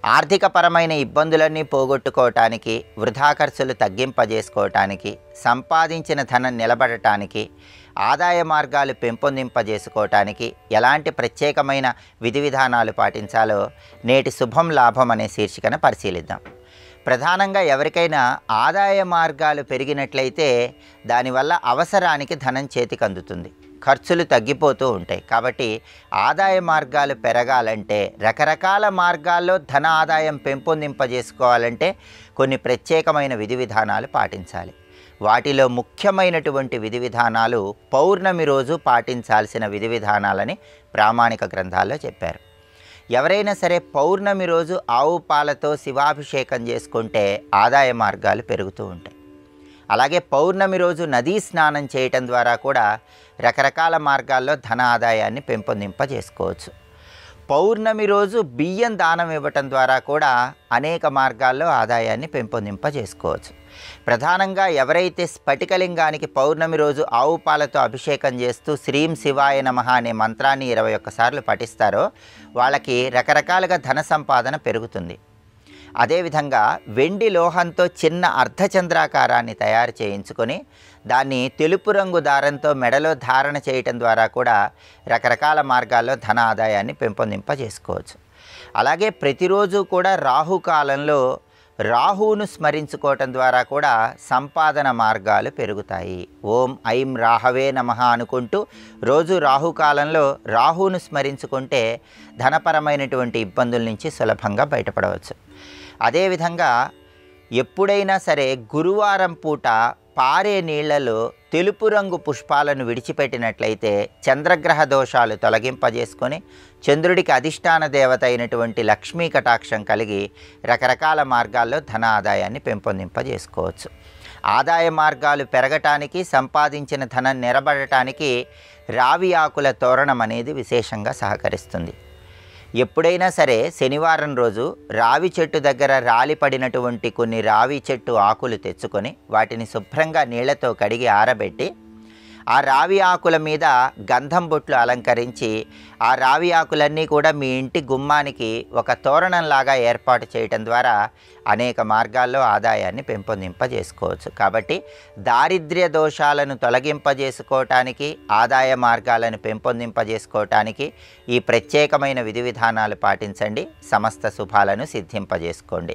ఆర్థికపరమైన ఇబ్బందులన్నీ పోగొట్టుకోవటానికి, వృధా ఖర్చులు తగ్గింపజేసుకోవటానికి, సంపాదించిన ధనం నిలబడటానికి, ఆదాయ మార్గాలు పెంపొందింపజేసుకోవటానికి ఎలాంటి ప్రత్యేకమైన విధి విధానాలు పాటించాలో నేటి శుభం లాభం అనే శీర్షికన పరిశీలిద్దాం. ప్రధానంగా ఎవరికైనా ఆదాయ మార్గాలు పెరిగినట్లయితే దానివల్ల అవసరానికి ధనం చేతికి అందుతుంది, ఖర్చులు తగ్గిపోతూ ఉంటాయి. కాబట్టి ఆదాయ మార్గాలు పెరగాలంటే, రకరకాల మార్గాల్లో ధన ఆదాయం పెంపొందింపజేసుకోవాలంటే కొన్ని ప్రత్యేకమైన విధి విధానాలు పాటించాలి. వాటిలో ముఖ్యమైనటువంటి విధి విధానాలు పౌర్ణమి రోజు పాటించాల్సిన విధి విధానాలని ప్రామాణిక గ్రంథాల్లో చెప్పారు. ఎవరైనా సరే పౌర్ణమి రోజు ఆవు పాలతో శివాభిషేకం చేసుకుంటే ఆదాయ మార్గాలు పెరుగుతూ ఉంటాయి. అలాగే పౌర్ణమి రోజు నదీ స్నానం చేయటం ద్వారా కూడా రకరకాల మార్గాల్లో ధన ఆదాయాన్ని పెంపొందింపజేసుకోవచ్చు. పౌర్ణమి రోజు బియ్యం దానం ఇవ్వటం ద్వారా కూడా అనేక మార్గాల్లో ఆదాయాన్ని పెంపొందింపజేసుకోవచ్చు. ప్రధానంగా ఎవరైతే స్ఫటికలింగానికి పౌర్ణమి రోజు ఆవు పాలతో అభిషేకం చేస్తూ శ్రీం శివాయ నమః అనే మంత్రాన్ని 21 సార్లు పఠిస్తారో వాళ్ళకి రకరకాలుగా ధన సంపాదన పెరుగుతుంది. అదేవిధంగా వెండి లోహంతో చిన్న అర్ధచంద్రాకారాన్ని తయారు చేయించుకొని దాన్ని తెలుపు రంగు దారంతో మెడలో ధారణ చేయటం ద్వారా కూడా రకరకాల మార్గాల్లో ధన ఆదాయాన్ని పెంపొందింపజేసుకోవచ్చు. అలాగే ప్రతిరోజు కూడా రాహుకాలంలో రాహువును స్మరించుకోవటం ద్వారా కూడా సంపాదన మార్గాలు పెరుగుతాయి. ఓం ఐం రాహవే నమః అనుకుంటూ రోజు రాహుకాలంలో రాహువును స్మరించుకుంటే ధనపరమైనటువంటి ఇబ్బందుల నుంచి సులభంగా బయటపడవచ్చు. అదేవిధంగా ఎప్పుడైనా సరే గురువారం పూట పారే నీళ్లలో తెలుపు రంగు పుష్పాలను విడిచిపెట్టినట్లయితే చంద్రగ్రహ దోషాలు తొలగింపజేసుకొని చంద్రుడికి అధిష్టాన దేవత అయినటువంటి లక్ష్మీ కటాక్షం కలిగి రకరకాల మార్గాల్లో ధన ఆదాయాన్ని పెంపొందింపజేసుకోవచ్చు. ఆదాయ మార్గాలు పెరగటానికి, సంపాదించిన ధనం నిలబడటానికి రావి ఆకుల తోరణం అనేది విశేషంగా సహకరిస్తుంది. ఎప్పుడైనా సరే శనివారం రోజు రావి చెట్టు దగ్గర రాలిపడినటువంటి కొన్ని రావి చెట్టు ఆకులు తెచ్చుకొని వాటిని శుభ్రంగా నీళ్లతో కడిగి ఆరబెట్టి ఆ రావి ఆకుల మీద గంధం బొట్లు అలంకరించి ఆ రావి ఆకులన్నీ కూడా మీ ఇంటి గుమ్మానికి ఒక తోరణంలాగా ఏర్పాటు చేయటం ద్వారా అనేక మార్గాల్లో ఆదాయాన్ని పెంపొందింపజేసుకోవచ్చు. కాబట్టి దారిద్ర్య దోషాలను తొలగింపజేసుకోవటానికి, ఆదాయ మార్గాలను పెంపొందింపజేసుకోవటానికి ఈ ప్రత్యేకమైన విధి విధానాలు పాటించండి. సమస్త శుభాలను సిద్ధింపజేసుకోండి.